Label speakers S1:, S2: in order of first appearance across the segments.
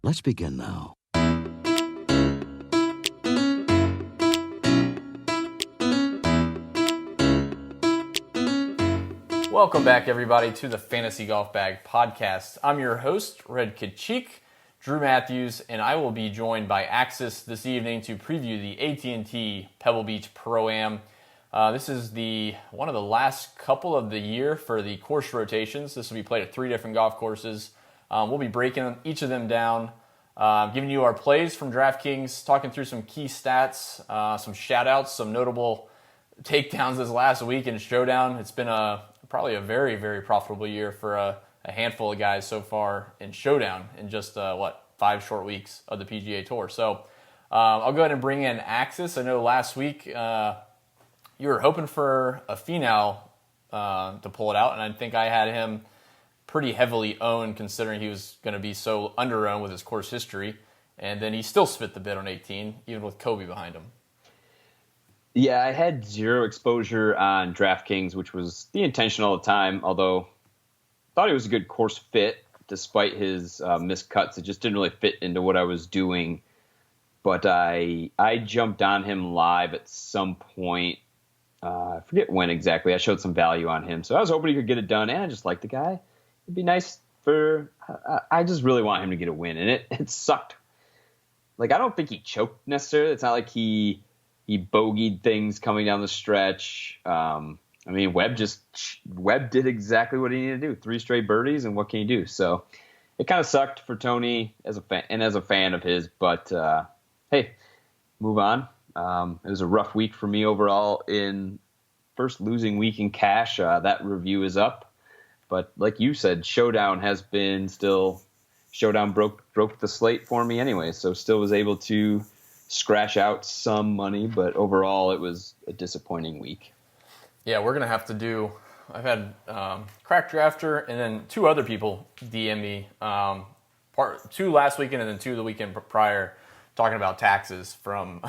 S1: Let's begin now.
S2: Welcome back, everybody, to the Fantasy Golf Bag Podcast. I'm your host, Red Kachik, Drew Matthews, and I will be joined by Axis this evening to preview the AT&T Pebble Beach Pro-Am. This is one of the last couple of the year for the course rotations. This will be played at 3 different golf courses. We'll be breaking each of them down, giving you our plays from DraftKings, talking through some key stats, some shout-outs, some notable takedowns this last week in Showdown. It's been probably a very, very profitable year for a handful of guys so far in Showdown in just, 5 short weeks of the PGA Tour. So I'll go ahead and bring in Axis. I know last week you were hoping for a Finau to pull it out, and I think I had him pretty heavily owned considering he was going to be so under-owned with his course history, and then he still spit the bid on 18, even with Kobe behind him.
S3: Yeah, I had zero exposure on DraftKings, which was the intention all the time, although I thought he was a good course fit despite his missed cuts. It just didn't really fit into what I was doing. But I jumped on him live at some point. I forget when exactly. I showed some value on him. So I was hoping he could get it done, and I just like the guy. It'd be nice I just really want him to get a win, and it sucked. Like, I don't think he choked necessarily. It's not like he bogeyed things coming down the stretch. Webb did exactly what he needed to do. 3 straight birdies, and what can you do? So it kind of sucked for Tony as a fan of his. But hey, move on. It was a rough week for me overall. In first losing week in cash, that review is up. But like you said, Showdown has been still. Showdown broke the slate for me anyway, so still was able to scratch out some money, but overall it was a disappointing week.
S2: Yeah, we're going to have to do – I've had Crack Drafter and then 2 other people DM me, 2 last weekend and then 2 the weekend prior, talking about taxes from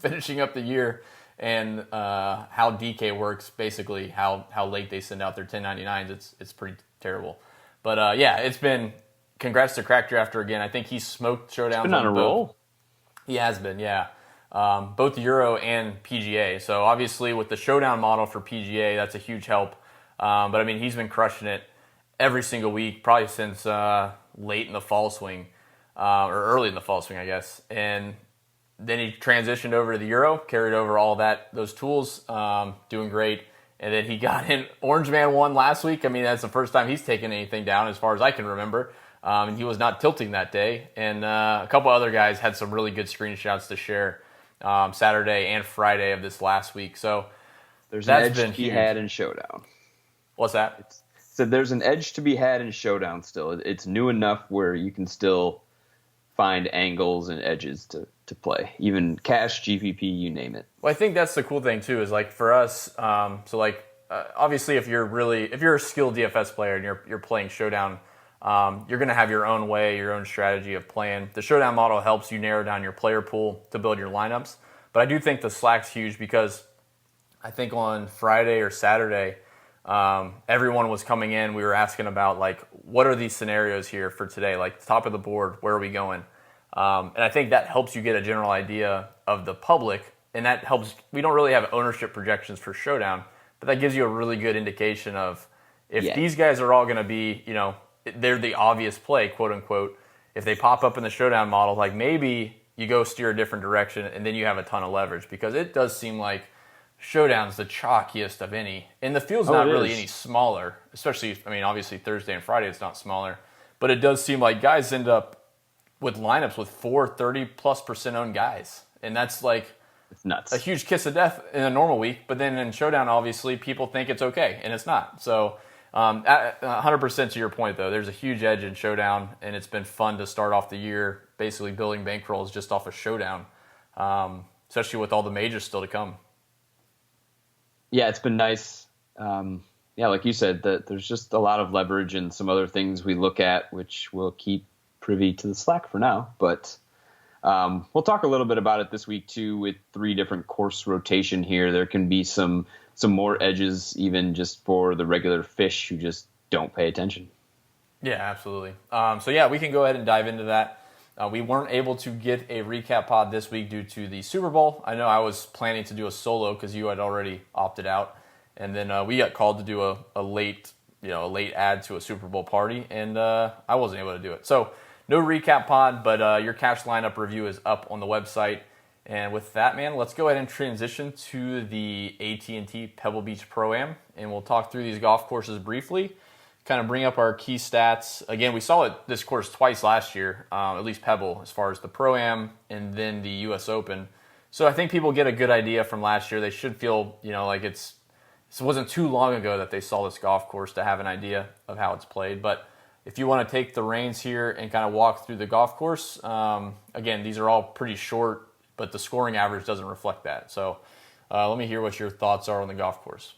S2: finishing up the year and how DK works, basically how late they send out their 1099s. It's pretty terrible. But, it's been – congrats to Crack Drafter again. I think he smoked Showdowns.
S3: He's been on a roll.
S2: He has been, yeah. Both Euro and PGA. So obviously with the Showdown model for PGA, that's a huge help. But I mean, he's been crushing it every single week, probably since late in the fall swing, or early in the fall swing, I guess. And then he transitioned over to the Euro, carried over all those tools, doing great. And then he got in. Orange Man won last week. I mean, that's the first time he's taken anything down as far as I can remember. And he was not tilting that day. And a couple other guys had some really good screenshots to share Saturday and Friday of this last week. So
S3: there's an edge to be had in Showdown.
S2: What's that?
S3: So there's an edge to be had in Showdown still. It's new enough where you can still find angles and edges to play. Even cash, GPP, you name it.
S2: Well, I think that's the cool thing too, is like for us, obviously if you're a skilled DFS player and you're playing Showdown, you're going to have your own way, your own strategy of playing. The Showdown model helps you narrow down your player pool to build your lineups. But I do think the Slack's huge because I think on Friday or Saturday, everyone was coming in. We were asking about, like, what are these scenarios here for today? Like, top of the board, where are we going? And I think that helps you get a general idea of the public. And that helps. We don't really have ownership projections for Showdown, but that gives you a really good indication of if these guys are all going to be, they're the obvious play, quote unquote. If they pop up in the Showdown model, like maybe you go steer a different direction and then you have a ton of leverage, because it does seem like Showdown's the chalkiest of any. And the field's not really any smaller, especially, obviously Thursday and Friday it's not smaller, but it does seem like guys end up with lineups with 30+% owned guys. And that's like
S3: it's nuts.
S2: A huge kiss of death in a normal week, but then in Showdown, obviously people think it's okay, and it's not. So 100% to your point, though, there's a huge edge in Showdown, and it's been fun to start off the year basically building bankrolls just off of Showdown, especially with all the majors still to come.
S3: Yeah, it's been nice. Like you said, that there's just a lot of leverage and some other things we look at, which we'll keep privy to the Slack for now. But we'll talk a little bit about it this week, too, with 3 different course rotation here. There can be some more edges even just for the regular fish who just don't pay attention.
S2: Yeah, absolutely. We can go ahead and dive into that. We weren't able to get a recap pod this week due to the Super Bowl. I know I was planning to do a solo because you had already opted out, and then we got called to do a late add to a Super Bowl party, and I wasn't able to do it. So no recap pod, but your cash lineup review is up on the website. And with that, man, let's go ahead and transition to the AT&T Pebble Beach Pro-Am, and we'll talk through these golf courses briefly, kind of bring up our key stats. Again, we saw this course twice last year, at least Pebble, as far as the Pro-Am and then the U.S. Open. So I think people get a good idea from last year. They should feel, like it wasn't too long ago that they saw this golf course to have an idea of how it's played. But if you want to take the reins here and kind of walk through the golf course, again, these are all pretty short, but the scoring average doesn't reflect that. So let me hear what your thoughts are on the golf course.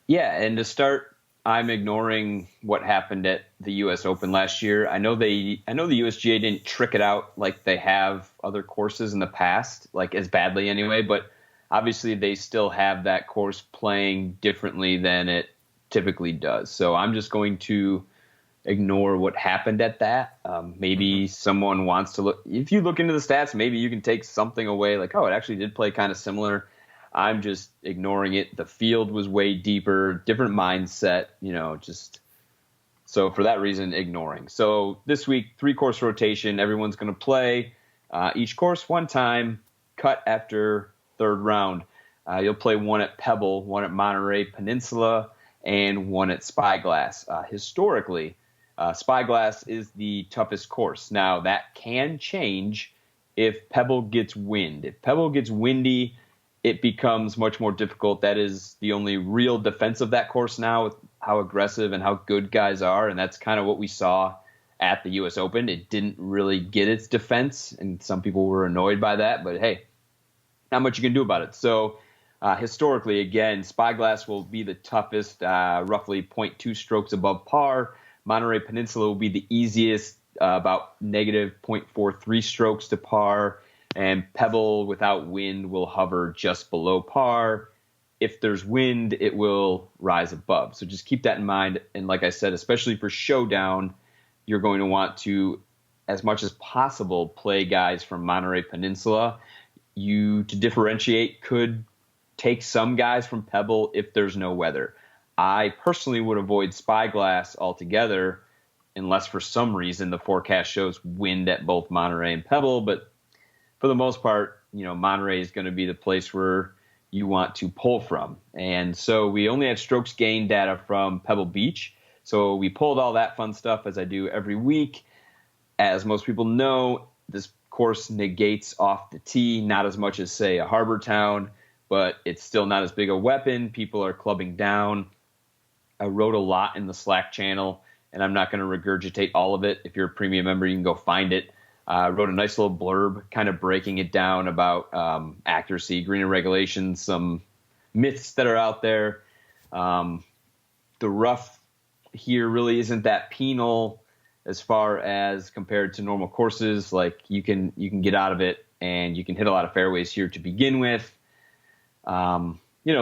S3: Yeah, and to start, I'm ignoring what happened at the U.S. Open last year. I know the USGA didn't trick it out like they have other courses in the past, like as badly anyway, but obviously they still have that course playing differently than it typically does. So I'm just going to ignore what happened at that. Maybe someone wants to look. If you look into the stats, maybe you can take something away like, oh, it actually did play kind of similar. I'm just ignoring it. The field was way deeper, different mindset, just so for that reason, ignoring. So this week, 3-course rotation. Everyone's going to play each course one time, cut after third round. You'll play one at Pebble, one at Monterey Peninsula, and one at Spyglass. Historically, Spyglass is the toughest course. Now, that can change if Pebble gets wind. If Pebble gets windy, it becomes much more difficult. That is the only real defense of that course now, with how aggressive and how good guys are, and that's kind of what we saw at the U.S. Open. It didn't really get its defense, and some people were annoyed by that, but hey, not much you can do about it. So historically, again, Spyglass will be the toughest, roughly 0.2 strokes above par. Monterey Peninsula will be the easiest, about negative 0.43 strokes to par. And Pebble without wind will hover just below par. If there's wind, it will rise above. So just keep that in mind. And like I said, especially for showdown, you're going to want to, as much as possible, play guys from Monterey Peninsula. You, to differentiate, could take some guys from Pebble if there's no weather. I personally would avoid Spyglass altogether unless for some reason the forecast shows wind at both Monterey and Pebble. But for the most part, Monterey is going to be the place where you want to pull from. And so we only have strokes gained data from Pebble Beach. So we pulled all that fun stuff as I do every week. As most people know, this course negates off the tee, not as much as, say, a Harbor Town, but it's still not as big a weapon. People are clubbing down. I wrote a lot in the Slack channel, and I'm not going to regurgitate all of it. If you're a premium member, you can go find it. I wrote a nice little blurb kind of breaking it down about accuracy, green and regulations, some myths that are out there. The rough here really isn't that penal as far as compared to normal courses. Like you can get out of it, and you can hit a lot of fairways here to begin with.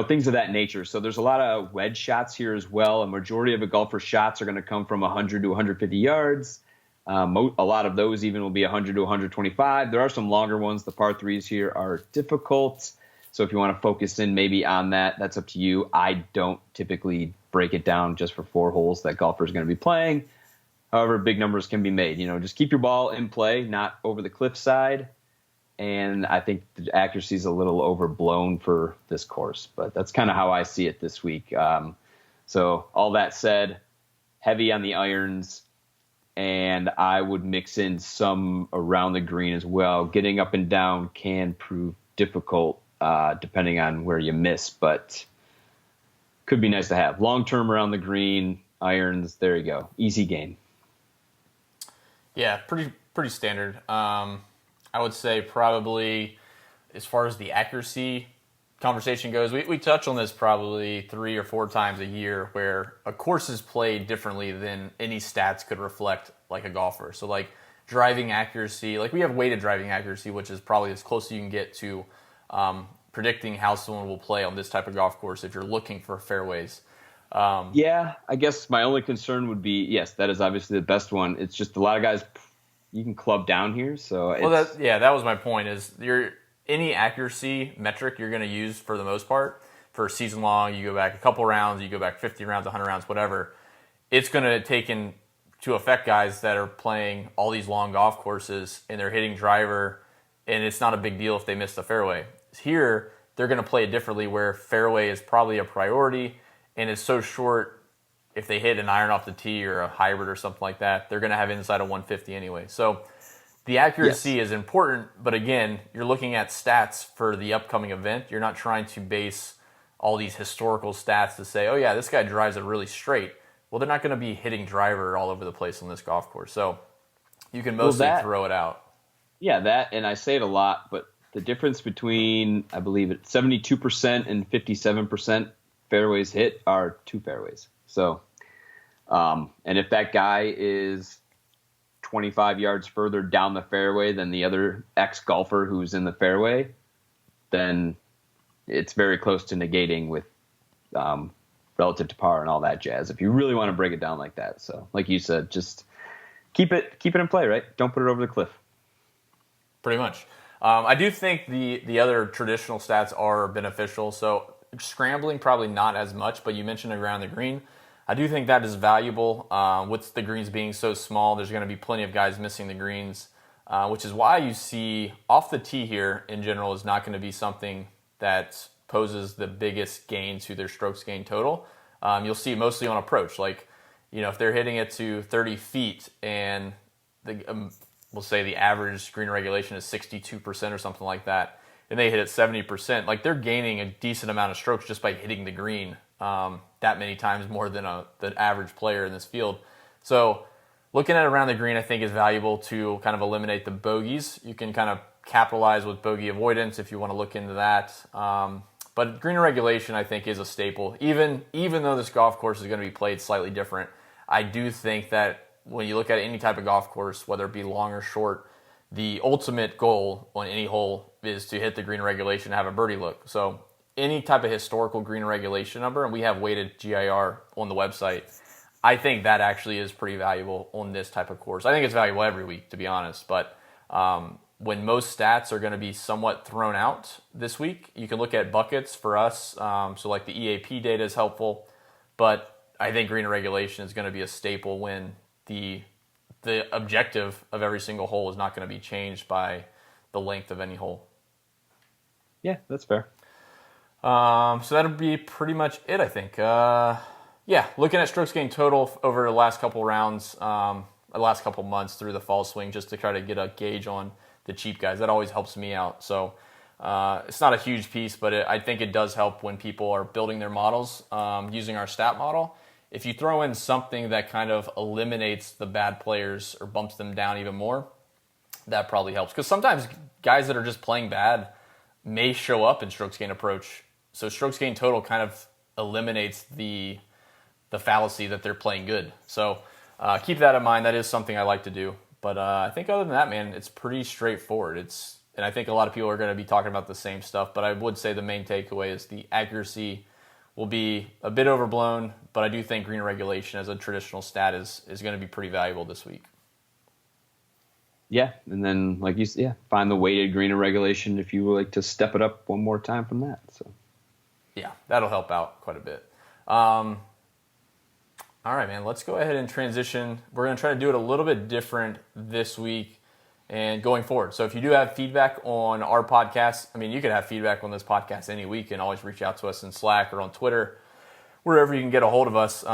S3: Things of that nature. So there's a lot of wedge shots here as well. A majority of a golfer's shots are going to come from 100 to 150 yards. A lot of those even will be 100 to 125. There are some longer ones. The par threes here are difficult. So if you want to focus in maybe on that, that's up to you. I don't typically break it down just for 4 holes that golfers are going to be playing. However, big numbers can be made. Just keep your ball in play, not over the cliff side. And I think the accuracy is a little overblown for this course, but that's kind of how I see it this week. So all that said, heavy on the irons, and I would mix in some around the green as well. Getting up and down can prove difficult depending on where you miss, but could be nice to have. Long-term around the green, irons, there you go. Easy game.
S2: Yeah, pretty standard. I would say probably as far as the accuracy conversation goes, we touch on this probably 3 or 4 times a year where a course is played differently than any stats could reflect like a golfer. So like driving accuracy, like we have weighted driving accuracy, which is probably as close as you can get to predicting how someone will play on this type of golf course if you're looking for fairways.
S3: Yeah, I guess my only concern would be, yes, that is obviously the best one. It's just a lot of guys, you can club down here. So
S2: that was my point. Is any accuracy metric you're going to use for the most part for a season long, you go back a couple rounds, you go back 50 rounds, 100 rounds, whatever. It's going to take to affect guys that are playing all these long golf courses and they're hitting driver, and it's not a big deal if they miss the fairway. Here, they're going to play it differently where fairway is probably a priority, and it's so short. If they hit an iron off the tee or a hybrid or something like that, they're going to have inside of 150 anyway. So the accuracy is important, but again, you're looking at stats for the upcoming event. You're not trying to base all these historical stats to say, oh yeah, this guy drives it really straight. Well, they're not going to be hitting driver all over the place on this golf course. So you can mostly throw it out.
S3: Yeah, that, and I say it a lot, but the difference between, I believe it's 72% and 57% fairways hit are 2 fairways. So, and if that guy is 25 yards further down the fairway than the other ex-golfer who's in the fairway, then it's very close to negating with relative to par and all that jazz, if you really want to break it down like that. So, like you said, just keep it in play, right? Don't put it over the cliff.
S2: Pretty much. I do think the other traditional stats are beneficial. So scrambling, probably not as much, but you mentioned around the green. I do think that is valuable. With the greens being so small, there's going to be plenty of guys missing the greens, which is why you see off the tee here in general is not going to be something that poses the biggest gain to their strokes gain total. You'll see mostly on approach. Like, if they're hitting it to 30 feet and we'll say the average green regulation is 62% or something like that, and they hit it 70%, like they're gaining a decent amount of strokes just by hitting the green that many times more than the average player in this field. So looking at around the green, I think, is valuable to kind of eliminate the bogeys. You can kind of capitalize with bogey avoidance if you want to look into that. But green regulation, I think, is a staple. Even though this golf course is going to be played slightly different, I do think that when you look at any type of golf course, whether it be long or short, the ultimate goal on any hole is to hit the green regulation and have a birdie look. So any type of historical green regulation number, and we have weighted GIR on the website, I think that actually is pretty valuable on this type of course. I think it's valuable every week, to be honest, but when most stats are going to be somewhat thrown out this week, you can look at buckets for us. So like the EAP data is helpful, but I think green regulation is going to be a staple when the objective of every single hole is not going to be changed by the length of any hole.
S3: Yeah, that's fair.
S2: So that'll be pretty much it, I think. Looking at strokes gained total over the last couple rounds, the last couple months through the fall swing, just to try to get a gauge on the cheap guys. That always helps me out. So it's not a huge piece, but I think it does help when people are building their models using our stat model. If you throw in something that kind of eliminates the bad players or bumps them down even more, that probably helps. Because sometimes guys that are just playing bad may show up in strokes gained approach. So strokes gained total kind of eliminates the fallacy that they're playing good. So keep that in mind. That is something I like to do. But I think other than that, man, it's pretty straightforward. And I think a lot of people are going to be talking about the same stuff. But I would say the main takeaway is the accuracy will be a bit overblown, but I do think green regulation as a traditional stat is going to be pretty valuable this week.
S3: Yeah, and then like you said, find the weighted green regulation if you would like to step it up one more time from that. So
S2: yeah, that'll help out quite a bit. All right, man, let's go ahead and transition. We're going to try to do it a little bit different this week and going forward. So if you do have feedback on our podcast, I mean, you could have feedback on this podcast any week and always reach out to us in Slack or on Twitter, wherever you can get a hold of us.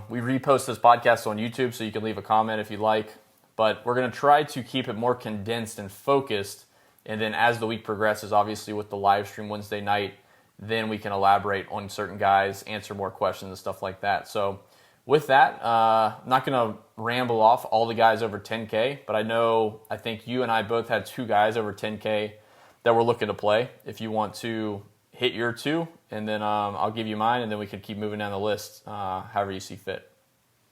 S2: We repost this podcast on YouTube, so you can leave a comment if you'd like. But we're going to try to keep it more condensed and focused. And then as the week progresses, obviously with the live stream Wednesday night, then we can elaborate on certain guys, answer more questions and stuff like that. So with that, I'm not going to ramble off all the guys over 10K, but I think you and I both had 2 guys over 10K that we're looking to play. If you want to hit your 2, and then I'll give you mine, and then we can keep moving down the list however you see fit.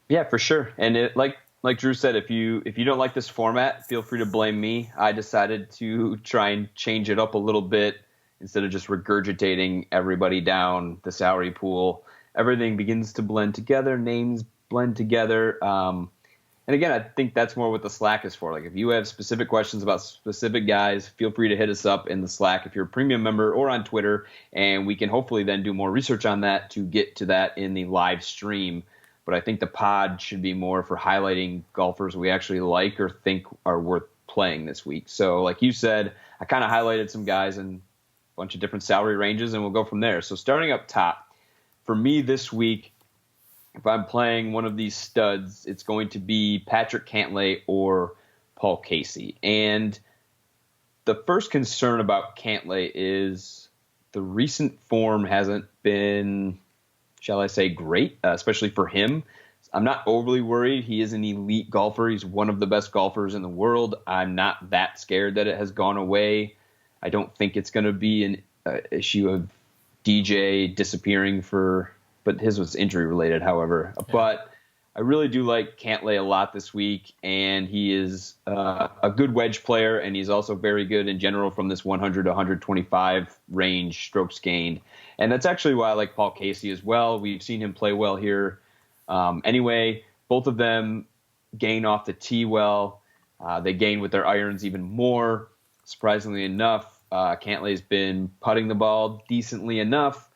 S3: Yeah, for sure. And like Drew said, if you don't like this format, feel free to blame me. I decided to try and change it up a little bit instead of just regurgitating everybody down the salary pool. Everything begins to blend together. Names blend together. And And again, I think that's more what the Slack is for. Like if you have specific questions about specific guys, feel free to hit us up in the Slack if you're a premium member or on Twitter, and we can hopefully then do more research on that to get to that in the live stream. But I think the pod should be more for highlighting golfers we actually like or think are worth playing this week. So like you said, I kind of highlighted some guys in a bunch of different salary ranges, and we'll go from there. So starting up top, for me this week, if I'm playing one of these studs, it's going to be Patrick Cantlay or Paul Casey. And the first concern about Cantlay is the recent form hasn't been, shall I say, great, especially for him. I'm not overly worried. He is an elite golfer. He's one of the best golfers in the world. I'm not that scared that it has gone away. I don't think it's going to be an issue of DJ disappearing but his was injury related, however. Yeah. But I really do like Cantlay a lot this week, and he is a good wedge player, and he's also very good in general from this 100 to 125 range strokes gained. And that's actually why I like Paul Casey as well. We've seen him play well here. Anyway, both of them gain off the tee well. They gain with their irons even more. Surprisingly enough, Cantlay's been putting the ball decently enough.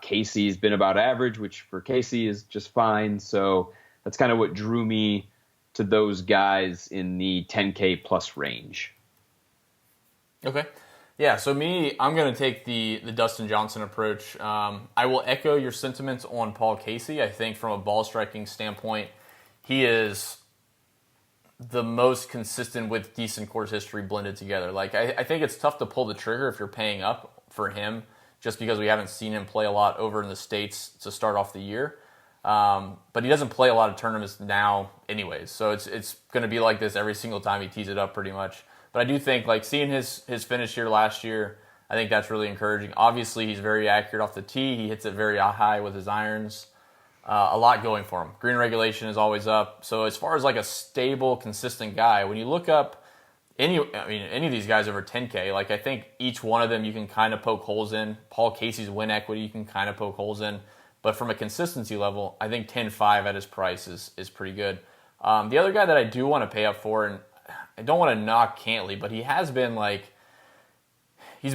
S3: Casey's been about average, which for Casey is just fine. So that's kind of what drew me to those guys in the 10K plus range.
S2: Okay. Yeah, so I'm going to take the Dustin Johnson approach. I will echo your sentiments on Paul Casey. I think from a ball striking standpoint, he is the most consistent with decent course history blended together. Like I think it's tough to pull the trigger if you're paying up for him, just because we haven't seen him play a lot over in the States to start off the year. But he doesn't play a lot of tournaments now anyways. So it's going to be like this every single time he tees it up pretty much. But I do think like seeing his finish here last year, I think that's really encouraging. Obviously, he's very accurate off the tee. He hits it very high with his irons. A lot going for him. Green regulation is always up. So as far as like a stable, consistent guy, when you look up any of these guys over 10K, like I think each one of them you can kind of poke holes in. Paul Casey's win equity you can kind of poke holes in. But from a consistency level, I think 10-5 at his price is pretty good. The other guy that I do want to pay up for, and I don't want to knock Cantlay, but he's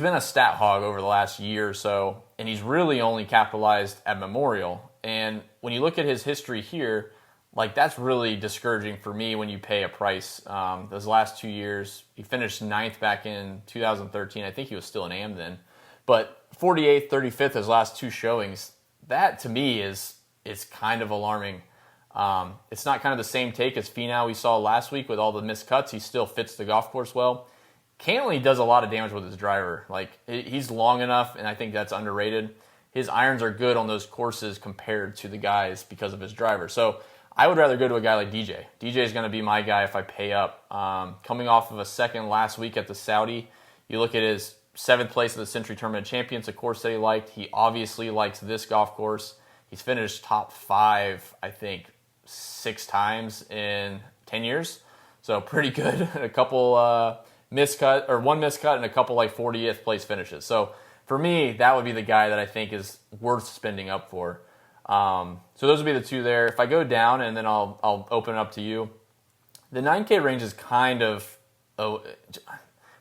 S2: been a stat hog over the last year or so, and he's really only capitalized at Memorial. And when you look at his history here, like that's really discouraging for me when you pay a price. Those last 2 years, he finished 9th back in 2013. I think he was still an AM then. But 48th, 35th, his last 2 showings, that to me is kind of alarming. It's not kind of the same take as Finau we saw last week with all the missed cuts. He still fits the golf course well. Cantlay does a lot of damage with his driver. Like he's long enough, and I think that's underrated. His irons are good on those courses compared to the guys because of his driver. So I would rather go to a guy like DJ. DJ is going to be my guy if I pay up. Coming off of a second last week at the Saudi, you look at his 7th place at the Century Tournament Champions, a course that he liked. He obviously likes this golf course. He's finished top 5, I think, 6 times in 10 years. So pretty good. A couple one miscut and a couple like 40th place finishes. So for me, that would be the guy that I think is worth spending up for. So those would be the 2 there. If I go down, and then I'll open it up to you. The 9K range is kind of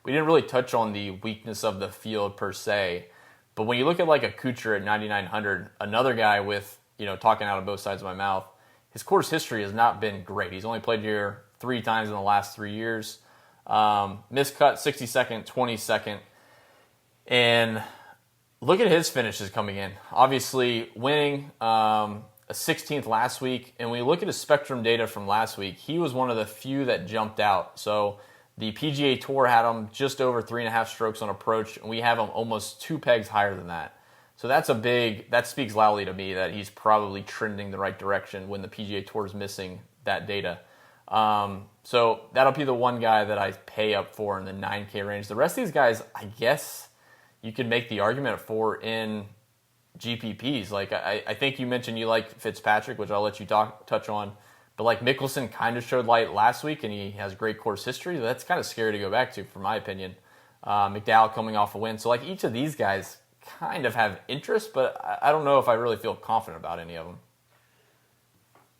S2: we didn't really touch on the weakness of the field per se, but when you look at like a Kuchar at 9,900, another guy with talking out of both sides of my mouth, his course history has not been great. He's only played here 3 times in the last 3 years. Miscut 62nd, 22nd, and look at his finishes coming in. Obviously, winning a 16th last week. And when you look at his Spectrum data from last week, he was one of the few that jumped out. So the PGA Tour had him just over 3.5 strokes on approach, and we have him almost 2 pegs higher than that. So that speaks loudly to me that he's probably trending the right direction when the PGA Tour is missing that data. So that'll be the one guy that I pay up for in the 9K range. The rest of these guys, I guess you could make the argument for in GPPs. Like I think you mentioned you like Fitzpatrick, which I'll let you touch on. But like Mickelson kind of showed light last week, and he has great course history. That's kind of scary to go back to, for my opinion. McDowell coming off a win. So like each of these guys kind of have interest, but I don't know if I really feel confident about any of them.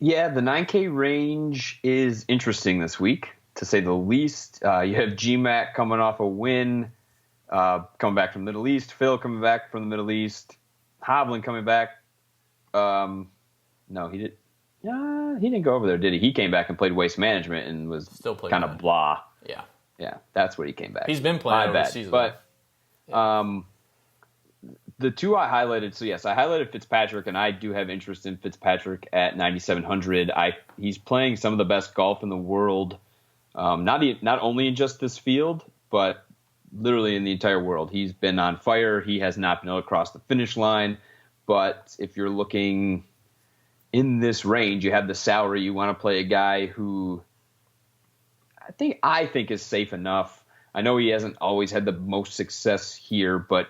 S3: Yeah, the 9K range is interesting this week, to say the least. You have GMAC coming off a win, coming back from the Middle East. Phil coming back from the Middle East. Hovland coming back. No, he did. He didn't go over there, did he? He came back and played Waste Management and was
S2: Still played
S3: kind of blah.
S2: Yeah.
S3: Yeah, that's what he came back.
S2: He's been playing over the
S3: bad.
S2: season.
S3: But the two I highlighted, so yes, I highlighted Fitzpatrick, and I do have interest in Fitzpatrick at 9,700. He's playing some of the best golf in the world, not only in just this field, but literally in the entire world. He's been on fire. He has not been able to cross the finish line. But if you're looking in this range, you have the salary. You want to play a guy who I think is safe enough. I know he hasn't always had the most success here, but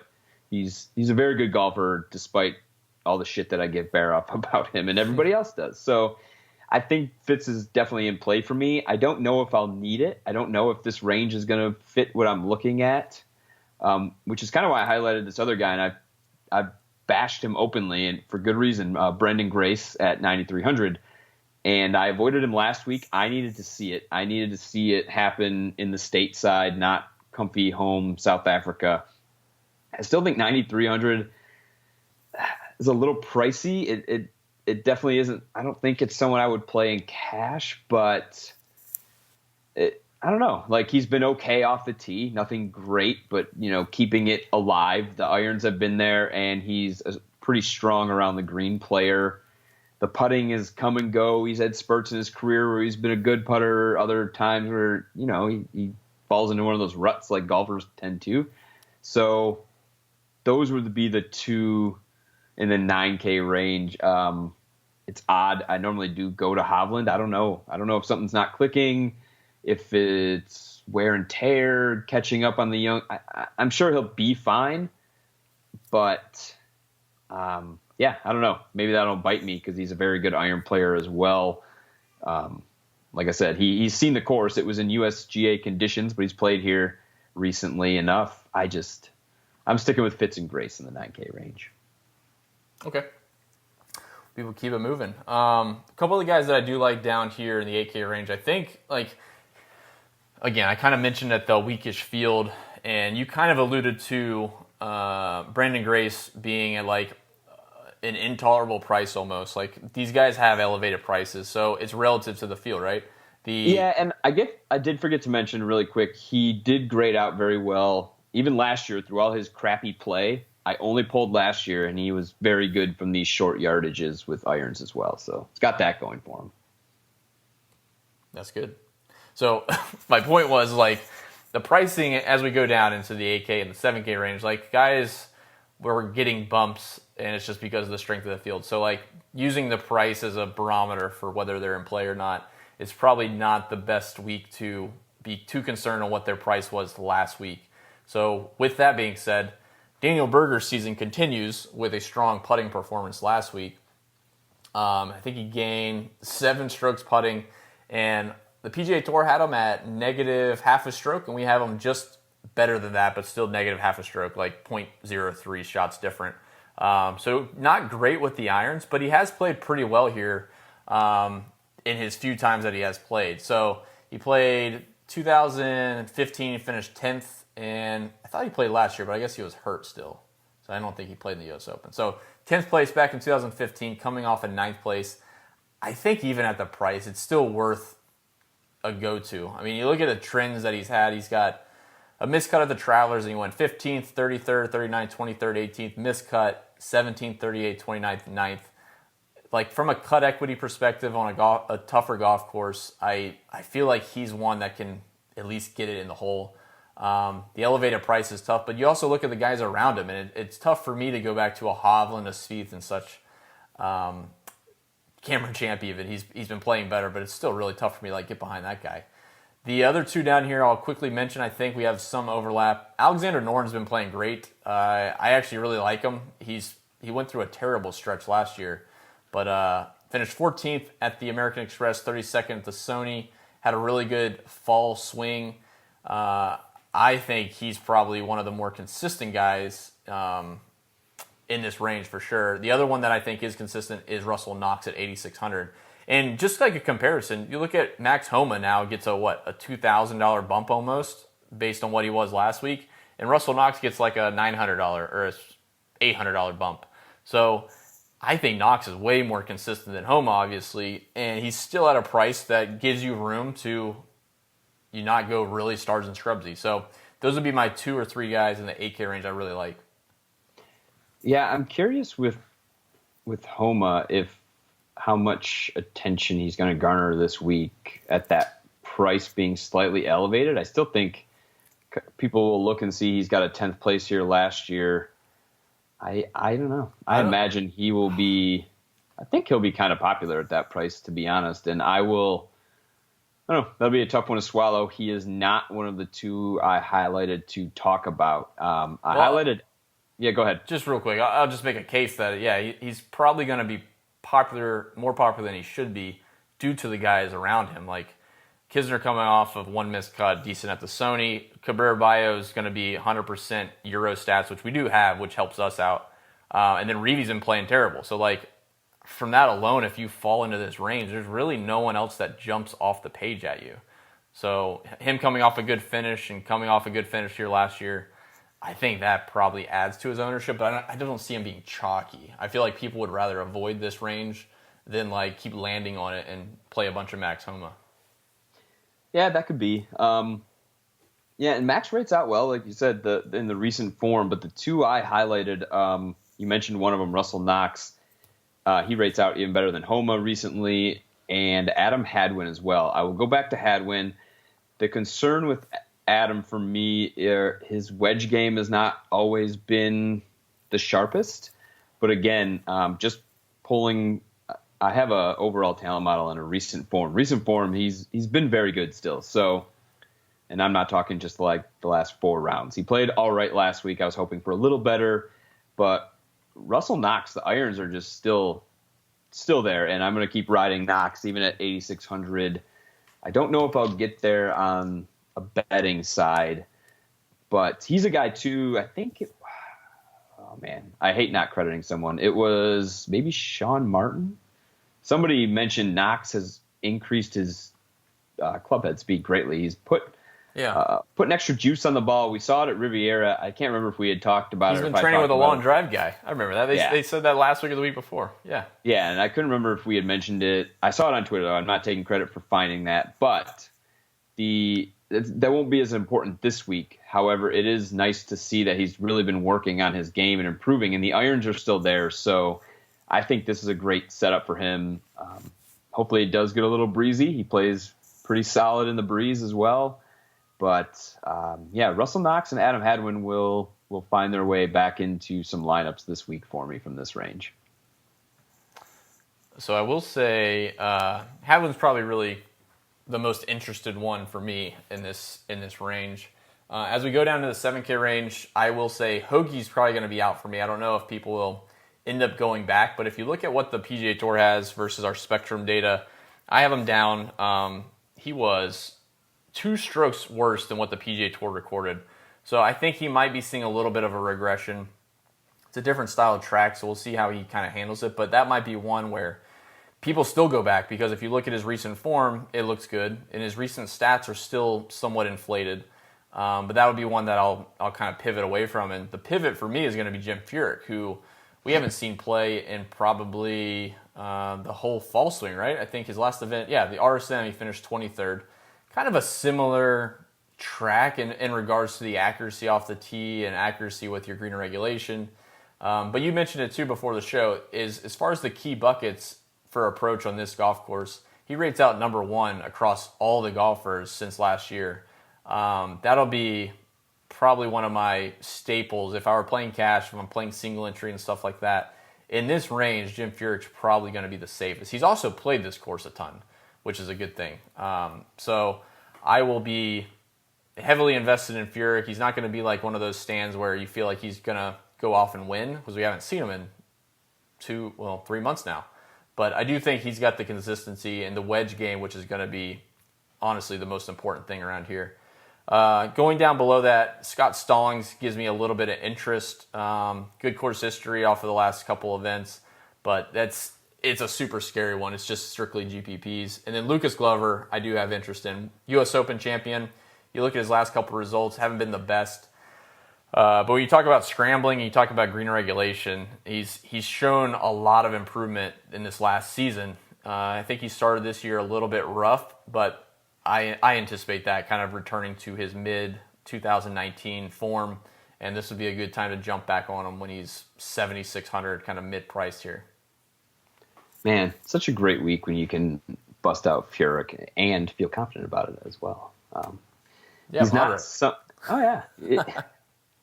S3: he's a very good golfer despite all the shit that I give Bear up about him and everybody else does. So I think Fitz is definitely in play for me. I don't know if I'll need it. I don't know if this range is going to fit what I'm looking at, which is kind of why I highlighted this other guy, and I've bashed him openly, and for good reason, Brendan Grace at 9,300. And I avoided him last week. I needed to see it. I needed to see it happen in the stateside, not comfy home South Africa. I still think 9,300 is a little pricey. It definitely isn't. I don't think it's someone I would play in cash, but I don't know. Like, he's been okay off the tee, nothing great, but keeping it alive. The irons have been there, and he's a pretty strong around the green player. The putting is come and go. He's had spurts in his career where he's been a good putter, other times where he falls into one of those ruts like golfers tend to. So those would be the two in the 9K range. It's odd. I normally do go to Hovland. I don't know if something's not clicking, if it's wear and tear, catching up on the young. I'm sure he'll be fine, but yeah, I don't know. Maybe that'll bite me because he's a very good iron player as well. Like I said, he's seen the course. It was in USGA conditions, but he's played here recently enough. I'm sticking with Fitz and Grace in the 9K range.
S2: Okay. People keep it moving. A couple of the guys that I do like down here in the 8K range, I think, again, I kind of mentioned at the weakish field, and you kind of alluded to Brandon Grace being at an intolerable price almost. Like, these guys have elevated prices, so it's relative to the field, right?
S3: Yeah, and I did forget to mention really quick, he did grade out very well. Even last year, through all his crappy play, I only pulled last year, and he was very good from these short yardages with irons as well. So it's got that going for him.
S2: That's good. So my point was, the pricing as we go down into the 8K and the 7K range, guys were getting bumps, and it's just because of the strength of the field. So, using the price as a barometer for whether they're in play or not, it's probably not the best week to be too concerned on what their price was last week. So, with that being said, Daniel Berger's season continues with a strong putting performance last week. I think he gained 7 strokes putting, and the PGA Tour had him at negative half a stroke, and we have him just better than that, but still negative half a stroke, 0.03 shots different. So not great with the irons, but he has played pretty well here in his few times that he has played. So he played 2015, finished 10th, and I thought he played last year, but I guess he was hurt still. So I don't think he played in the US Open. So 10th place back in 2015, coming off in 9th place. I think even at the price, it's still worth a go-to. I mean, you look at the trends that he's had. He's got a miscut at the Travelers, and he went 15th, 33rd, 39th, 23rd, 18th, miscut, 17th, 38th, 29th, 9th. From a cut equity perspective on a tougher golf course, I feel like he's one that can at least get it in the hole. The elevated price is tough, but you also look at the guys around him, and it's tough for me to go back to a Hovland, a Spieth, and such. Cameron Champ even, he's been playing better, but it's still really tough for me to get behind that guy. The other two down here I'll quickly mention. I think we have some overlap. Alexander Norton's been playing great. I actually really like him. He went through a terrible stretch last year, but finished 14th at the American Express, 32nd at the Sony. Had a really good fall swing. I think he's probably one of the more consistent guys in this range for sure. The other one that I think is consistent is Russell Knox at 8,600. And just like a comparison, you look at Max Homa now gets a $2,000 bump almost based on what he was last week, and Russell Knox gets like a $900 or a $800 bump. So I think Knox is way more consistent than Homa, obviously, and he's still at a price that gives you room to you not go really stars and scrubsy. So those would be my 2 or 3 guys in the 8K range I really like.
S3: Yeah, I'm curious with Homa if how much attention he's going to garner this week at that price being slightly elevated. I still think people will look and see he's got a 10th place here last year. I don't know. I imagine he will be. I think he'll be kind of popular at that price, to be honest. And I don't know. That'll be a tough one to swallow. He is not one of the 2 I highlighted to talk about. Highlighted. Yeah, go ahead.
S2: Just real quick, I'll just make a case that he's probably going to be more popular than he should be due to the guys around him. Like Kisner coming off of 1 missed cut, decent at the Sony. Cabrera Bio is going to be 100% Euro stats, which we do have, which helps us out. And then Reevy's been playing terrible. So, like, from that alone, if you fall into this range, there's really no one else that jumps off the page at you. So, him coming off a good finish and coming off a good finish here last year, I think that probably adds to his ownership. But I don't see him being chalky. I feel like people would rather avoid this range than, like, keep landing on it and play a bunch of Max Homa.
S3: Yeah, that could be. Yeah, and Max rates out well, like you said, in the recent form. But the 2 I highlighted, you mentioned one of them, Russell Knox. He rates out even better than Homa recently, and Adam Hadwin as well. I will go back to Hadwin. The concern with Adam for me, his wedge game has not always been the sharpest. But again, just pulling. I have a overall talent model and a recent form. Recent form, he's been very good still. So, and I'm not talking just like the last 4 rounds. He played all right last week. I was hoping for a little better, but Russell Knox, the irons are just still there, and I'm going to keep riding Knox even at 8,600. I don't know if I'll get there on a betting side, but he's a guy too. I think. Oh man, I hate not crediting someone. It was maybe Sean Martin. Somebody mentioned Knox has increased his club head speed greatly. He's put an extra juice on the ball. We saw it at Riviera. I can't remember if we had talked about it.
S2: He's been training with a long drive guy. I remember that. They said that last week or the week before. Yeah.
S3: Yeah, and I couldn't remember if we had mentioned it. I saw it on Twitter, though. I'm not taking credit for finding that. But that won't be as important this week. However, it is nice to see that he's really been working on his game and improving, and the irons are still there. So I think this is a great setup for him. Hopefully it does get a little breezy. He plays pretty solid in the breeze as well. But, Russell Knox and Adam Hadwin will find their way back into some lineups this week for me from this range.
S2: So I will say Hadwin's probably really the most interested one for me in this range. As we go down to the 7K range, I will say Hoagie's probably going to be out for me. I don't know if people will end up going back, but if you look at what the PGA Tour has versus our Spectrum data, I have him down. He was 2 strokes worse than what the PGA Tour recorded. So I think he might be seeing a little bit of a regression. It's a different style of track, so we'll see how he kind of handles it, but that might be one where people still go back, because if you look at his recent form, it looks good, and his recent stats are still somewhat inflated. But that would be one that I'll kind of pivot away from. And the pivot for me is going to be Jim Furyk, who we haven't seen play in probably the whole fall swing, right? I think his last event, the RSM, he finished 23rd. Kind of a similar track in regards to the accuracy off the tee and accuracy with your green regulation. But you mentioned it too before the show, is as far as the key buckets for approach on this golf course, he rates out number 1 across all the golfers since last year. That'll be probably one of my staples. If I were playing cash, if I'm playing single entry and stuff like that, in this range, Jim Furyk's probably going to be the safest. He's also played this course a ton, which is a good thing. So I will be heavily invested in Furyk. He's not going to be like one of those stands where you feel like he's going to go off and win, because we haven't seen him in 3 months now. But I do think he's got the consistency and the wedge game, which is going to be honestly the most important thing around here. Going down below that, Scott Stallings gives me a little bit of interest. Good course history off of the last couple events, but it's a super scary one. It's just strictly GPPs. And then Lucas Glover, I do have interest in. U.S. Open champion. You look at his last couple results, haven't been the best. But when you talk about scrambling and you talk about green regulation, he's shown a lot of improvement in this last season. I think he started this year a little bit rough, but I anticipate that kind of returning to his mid-2019 form, and this would be a good time to jump back on him when he's 7,600, kind of mid-priced here.
S3: Man, such a great week when you can bust out Furyk and feel confident about it as well. He's not some. Oh yeah,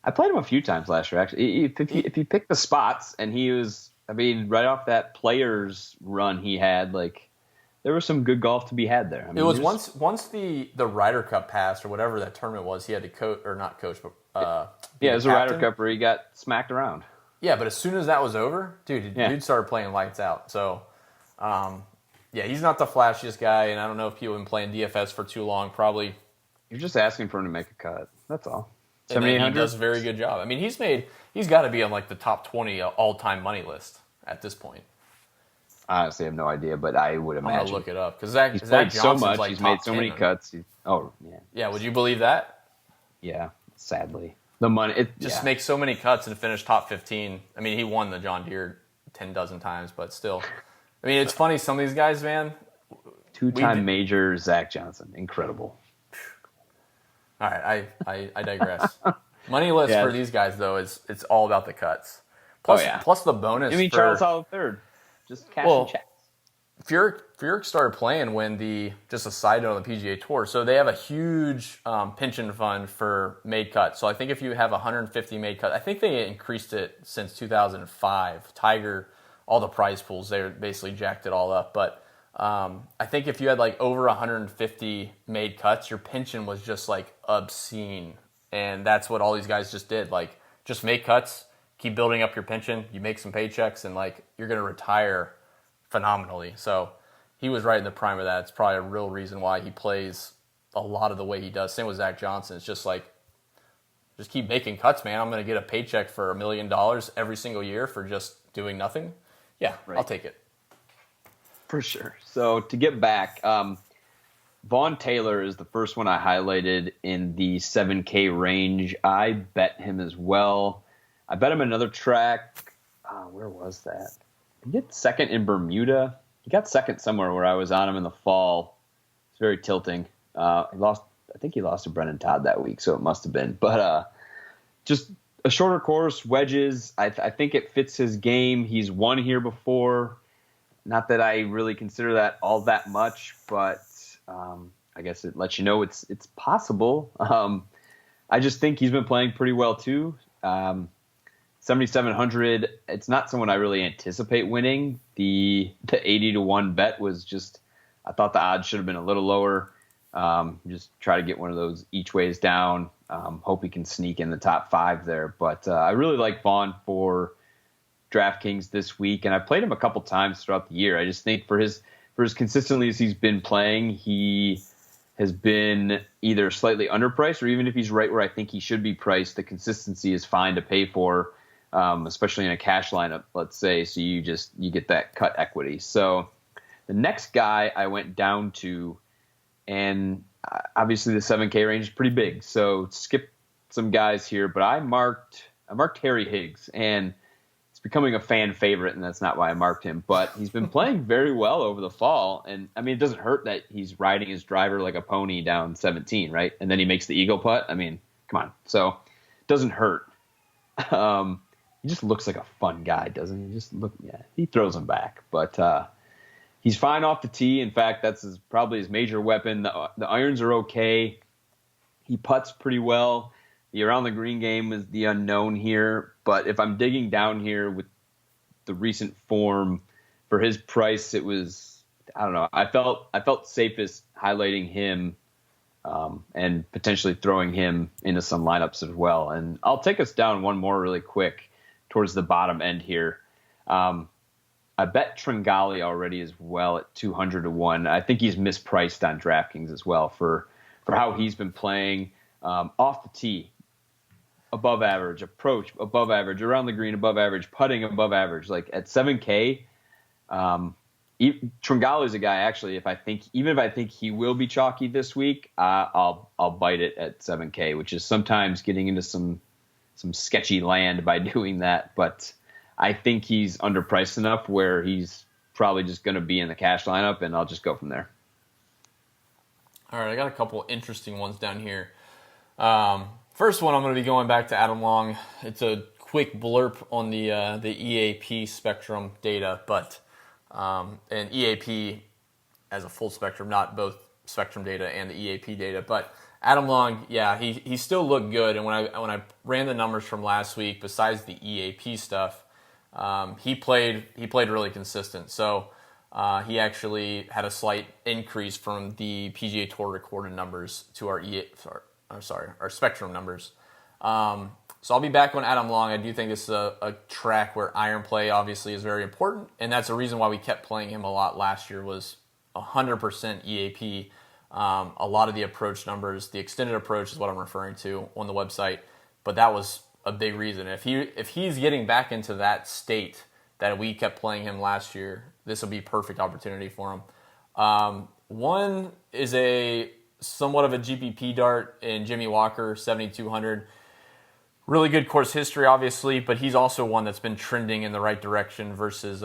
S3: I played him a few times last year. Actually, if you pick the spots, and he was, I mean, right off that Players run he had, like there was some good golf to be had there. I mean,
S2: it was once the Ryder Cup passed or whatever that tournament was, he had to coach or not coach, but
S3: it was a Ryder Cup where he got smacked around.
S2: Yeah, but as soon as that was over, dude started playing lights out. So, he's not the flashiest guy, and I don't know if people have been playing DFS for too long. Probably.
S3: You're just asking for him to make a cut. That's all.
S2: And then he does a very good job. I mean, he's got to be on like the top 20 all-time money list at this point.
S3: I honestly have no idea, but I would imagine.
S2: I'm gonna look it up because Zach
S3: played
S2: Johnson's
S3: so much.
S2: like
S3: he's made so many cuts.
S2: Yeah, would you believe that?
S3: Yeah, sadly, the money
S2: makes so many cuts and finished top 15. I mean, he won the John Deere 10 dozen times, but still. I mean, it's funny. Some of these guys, man.
S3: Two-time major Zach Johnson, incredible.
S2: All right, I digress. Money list for these guys though it's all about the cuts. Plus the bonus.
S3: I mean, Charles Howell third, just cashing checks.
S2: Furyk started playing when just a side note on the PGA Tour. So they have a huge pension fund for made cuts. So I think if you have 150 made cuts, I think they increased it since 2005. Tiger, all the prize pools, they basically jacked it all up. But I think if you had like over 150 made cuts, your pension was just like obscene. And that's what all these guys just did. Like, just make cuts, keep building up your pension, you make some paychecks, and like you're going to retire phenomenally. So he was right in the prime of that. It's probably a real reason why he plays a lot of the way he does. Same with Zach Johnson. It's just like, just keep making cuts, man. I'm going to get a paycheck for $1 million every single year for just doing nothing. Yeah, right. I'll take it.
S3: For sure. So to get back, Vaughn Taylor is the first one I highlighted in the 7K range. I bet him as well. I bet him another track. Where was that? He got second in Bermuda. He got second somewhere where I was on him in the fall. It's very tilting. I think he lost to Brendan Todd that week, so it must have been. But just a shorter course, wedges. I think it fits his game. He's won here before. Not that I really consider that all that much, but I guess it lets you know it's possible. I just think he's been playing pretty well too. 7,700. It's not someone I really anticipate winning. The 80-1 bet was just, I thought the odds should have been a little lower. Just try to get one of those each ways down. Hope he can sneak in the top 5 there. But I really like Vaughn for DraftKings this week, and I played him a couple times throughout the year. I just think for as consistently as he's been playing, he has been either slightly underpriced, or even if he's right where I think he should be priced, the consistency is fine to pay for, especially in a cash lineup, let's say. So you get that cut equity. So the next guy I went down to, and obviously the 7K range is pretty big, so skip some guys here, but I marked Harry Higgs, and he's becoming a fan favorite, and that's not why I marked him, but he's been playing very well over the fall. And I mean, it doesn't hurt that he's riding his driver like a pony down 17, right? And then he makes the eagle putt. I mean, come on. So it doesn't hurt. He just looks like a fun guy, doesn't he? He throws them back, but he's fine off the tee. In fact, that's probably his major weapon. The irons are okay. He putts pretty well. The around the green game is the unknown here, but if I'm digging down here with the recent form for his price, it was, I don't know. I felt safest highlighting him and potentially throwing him into some lineups as well. And I'll take us down one more really quick towards the bottom end here. I bet Tringali already as well at 200-1. I think he's mispriced on DraftKings as well for how he's been playing off the tee. Above average, approach above average, around the green above average, putting above average. Like at 7K, Tringale is a guy, actually, even if I think he will be chalky this week, I'll bite it at 7K, which is sometimes getting into some sketchy land by doing that. But I think he's underpriced enough where he's probably just going to be in the cash lineup, and I'll just go from there.
S2: All right, I got a couple interesting ones down here. First one, I'm going to be going back to Adam Long. It's a quick blurb on the EAP spectrum data, but and EAP as a full spectrum, not both spectrum data and the EAP data. But Adam Long, yeah, he still looked good. And when I ran the numbers from last week, besides the EAP stuff, he played really consistent. So he actually had a slight increase from the PGA Tour recorded numbers to our spectrum numbers. So I'll be back on Adam Long. I do think this is a track where iron play obviously is very important, and that's the reason why we kept playing him a lot last year was 100% EAP. A lot of the approach numbers, the extended approach is what I'm referring to on the website, but that was a big reason. If he's getting back into that state that we kept playing him last year, this will be a perfect opportunity for him. One is a somewhat of a GPP dart in Jimmy Walker, 7,200. Really good course history, obviously, but he's also one that's been trending in the right direction versus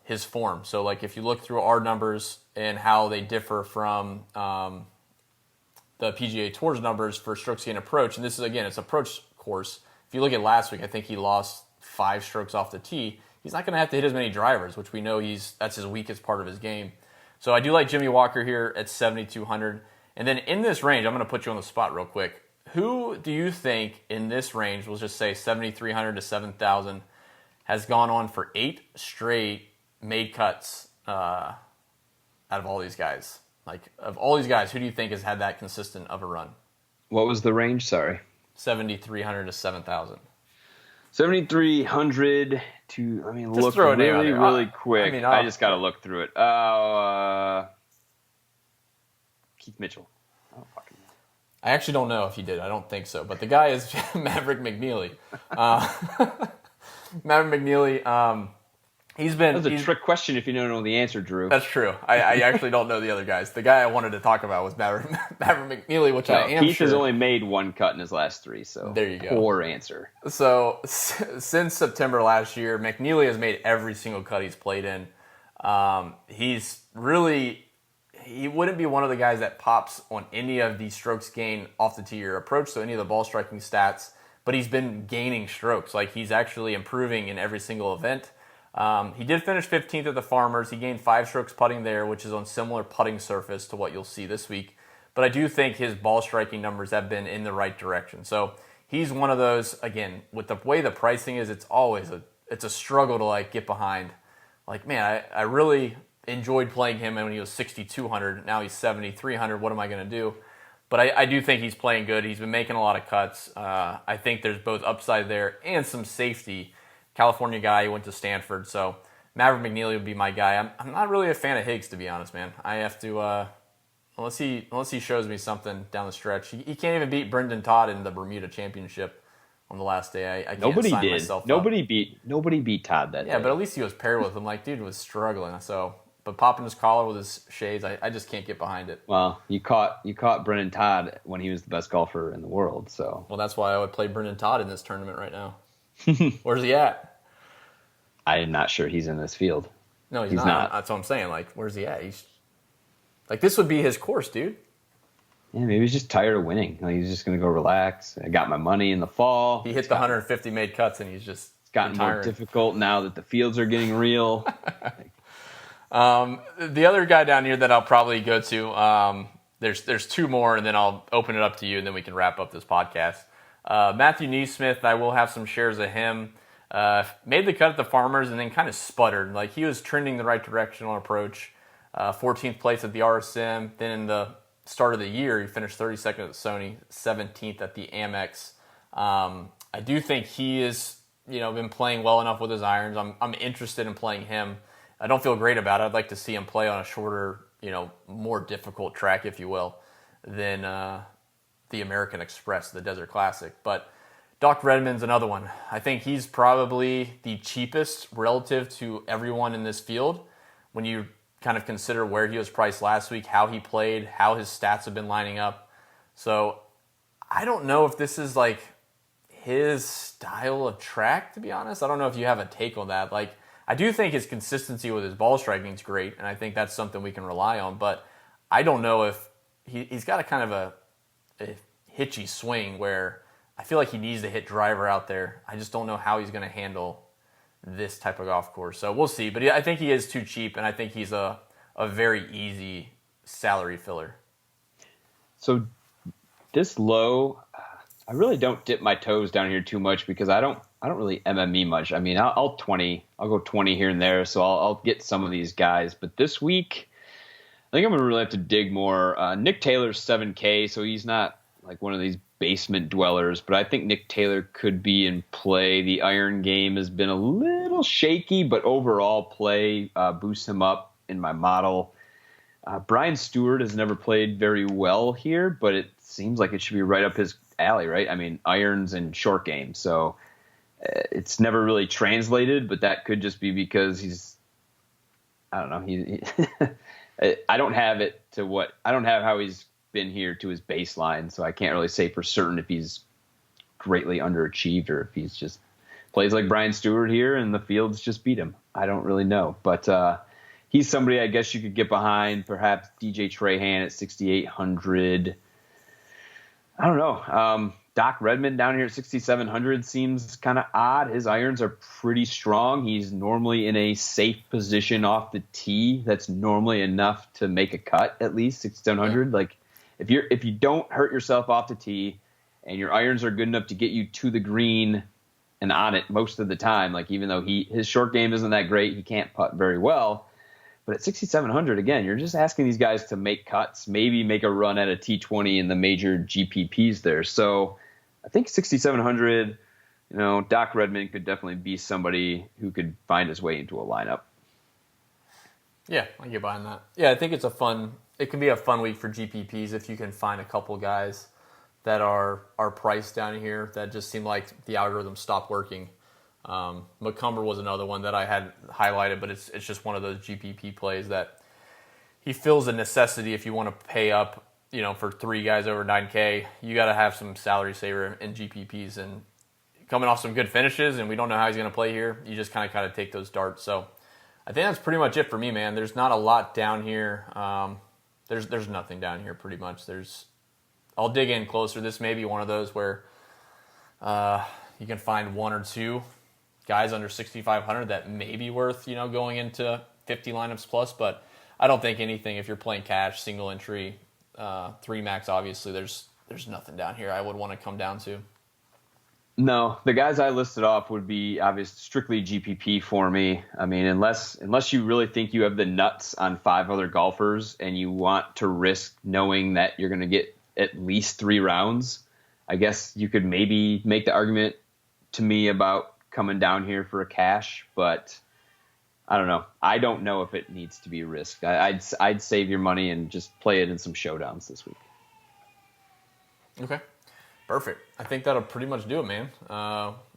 S2: his form. So, like, if you look through our numbers and how they differ from the PGA Tour's numbers for strokes gained approach, and this is, again, it's approach course. If you look at last week, I think he lost 5 strokes off the tee. He's not going to have to hit as many drivers, which we know that's his weakest part of his game. So I do like Jimmy Walker here at 7,200. And then in this range, I'm going to put you on the spot real quick. Who do you think in this range, we'll just say 7,300 to 7,000, has gone on for 8 straight made cuts out of all these guys? Like, of all these guys, who do you think has had that consistent of a run?
S3: What was the range? Sorry.
S2: 7,300 to 7,000.
S3: 7,300 to, I mean,
S2: just
S3: look
S2: throw a name
S3: really,
S2: out there.
S3: really quick.
S2: I mean,
S3: I just got to look through it. Keith Mitchell. Oh, fucking know.
S2: I actually don't know if he did. I don't think so. But the guy is Maverick McNeely. Maverick McNeely, he's been...
S3: That's a trick question if you don't know the answer, Drew.
S2: That's true. I actually don't know the other guys. The guy I wanted to talk about was Maverick McNeely, which I am
S3: Keith
S2: sure...
S3: has only made 1 cut in his last 3, so
S2: there you go.
S3: Poor answer.
S2: So since September last year, McNeely has made every single cut he's played in. He's really... He wouldn't be one of the guys that pops on any of the strokes gained off the tee or approach, so any of the ball striking stats, but he's been gaining strokes. Like, he's actually improving in every single event. He did finish 15th at the Farmers. He gained 5 strokes putting there, which is on similar putting surface to what you'll see this week. But I do think his ball striking numbers have been in the right direction. So he's one of those, again, with the way the pricing is, it's always a struggle to, like, get behind. Like, man, I really enjoyed playing him when he was 6,200. Now he's 7,300. What am I going to do? But I do think he's playing good. He's been making a lot of cuts. I think there's both upside there and some safety. California guy, he went to Stanford. So Maverick McNeely would be my guy. I'm not really a fan of Higgs, to be honest, man. I have to, unless he shows me something down the stretch. He can't even beat Brendan Todd in the Bermuda Championship on the last day. I can't sign myself up.
S3: Nobody beat Todd that day.
S2: Yeah, but at least he was paired with him. Like, dude was struggling. So, but popping his collar with his shades, I just can't get behind it.
S3: Well, you caught Brendan Todd when he was the best golfer in the world. So,
S2: well, that's why I would play Brendan Todd in this tournament right now. Where's he at?
S3: I'm not sure he's in this field.
S2: No, he's not. That's what I'm saying. Like, where's he at? He's like, this would be his course, dude.
S3: Yeah, maybe he's just tired of winning. Like, he's just going to go relax. I got my money in the fall.
S2: He hit the 150 made cuts, and he's just
S3: it's gotten more difficult now that the fields are getting real.
S2: The other guy down here that I'll probably go to, there's 2 more, and then I'll open it up to you, and then we can wrap up this podcast. Matthew Neesmith, I will have some shares of him. Made the cut at the Farmers and then kind of sputtered. Like, he was trending the right direction on approach. 14th place at the RSM. Then in the start of the year, he finished 32nd at the Sony, 17th at the Amex. I do think he is, been playing well enough with his irons. I'm interested in playing him. I don't feel great about it. I'd like to see him play on a shorter, more difficult track, if you will, than the American Express, the Desert Classic. But Doc Redman's another one. I think he's probably the cheapest relative to everyone in this field. when you kind of consider where he was priced last week, how he played, how his stats have been lining up. So I don't know if this is like his style of track, to be honest. I don't know if you have a take on that. Like, I do think his consistency with his ball striking is great, and I think that's something we can rely on. But I don't know if he's got a kind of a hitchy swing where I feel like he needs to hit driver out there. I just don't know how he's going to handle this type of golf course. So we'll see. But I think he is too cheap, and I think he's a very easy salary filler.
S3: So this low, I really don't dip my toes down here too much because I don't really MME much. I mean, I'll go 20 here and there, so I'll get some of these guys. But this week, I think I'm going to really have to dig more. Nick Taylor's 7K, so he's not like one of these basement dwellers, but I think Nick Taylor could be in play. The iron game has been a little shaky, but overall play boosts him up in my model. Brian Stewart has never played very well here, but it seems like it should be right up his alley, right? I mean, irons and short game, so it's never really translated, but that could just be because he's, I don't know, I don't have how he's been here to his baseline, so I can't really say for certain if he's greatly underachieved or if he's just plays like Brian Stewart here and the fields just beat him. I don't really know, but he's somebody I guess you could get behind. Perhaps DJ Trahan at 6,800. I don't know. Doc Redman down here at 6,700 seems kind of odd. His irons are pretty strong. He's normally in a safe position off the tee. That's normally enough to make a cut, at least 6,700. Like if you don't hurt yourself off the tee and your irons are good enough to get you to the green and on it most of the time, like even though his short game isn't that great, he can't putt very well. But at 6,700, again, you're just asking these guys to make cuts, maybe make a run at a T20 in the major GPPs there. So I think 6,700, Doc Redman could definitely be somebody who could find his way into a lineup.
S2: Yeah, I get behind that. Yeah, I think it can be a fun week for GPPs if you can find a couple guys that are priced down here that just seem like the algorithm stopped working. McCumber was another one that I had highlighted, but it's just one of those GPP plays that he fills a necessity if you want to pay up, for 3 guys over 9K. You got to have some salary saver in GPPs, and coming off some good finishes, and we don't know how he's going to play here. You just kind of take those darts. So I think that's pretty much it for me, man. There's not a lot down here. There's nothing down here pretty much. I'll dig in closer. This may be one of those where you can find 1 or 2 guys under 6,500 that may be worth, going into 50 lineups plus, but I don't think anything if you're playing cash, single entry, 3 max, obviously there's nothing down here I would want to come down to.
S3: No, the guys I listed off would be obviously strictly GPP for me. I mean, unless you really think you have the nuts on 5 other golfers and you want to risk knowing that you're going to get at least 3 rounds, I guess you could maybe make the argument to me about coming down here for a cash, but I don't know. I don't know if it needs to be risked. I'd save your money and just play it in some showdowns this week.
S2: Okay, perfect. I think that'll pretty much do it, man.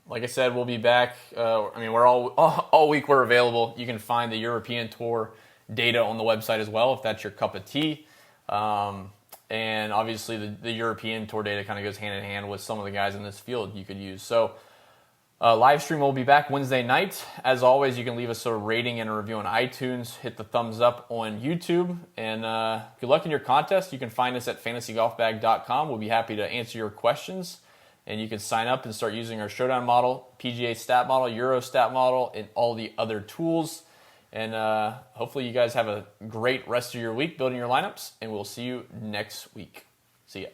S2: Like I said, we'll be back. We're all week we're available. You can find the European Tour data on the website as well if that's your cup of tea. And obviously the European Tour data kind of goes hand in hand with some of the guys in this field you could use. So live stream will be back Wednesday night. As always, you can leave us a rating and a review on iTunes. Hit the thumbs up on YouTube. And good luck in your contest. You can find us at fantasygolfbag.com. We'll be happy to answer your questions. And you can sign up and start using our showdown model, PGA stat model, Euro stat model, and all the other tools. And hopefully you guys have a great rest of your week building your lineups. And we'll see you next week. See ya.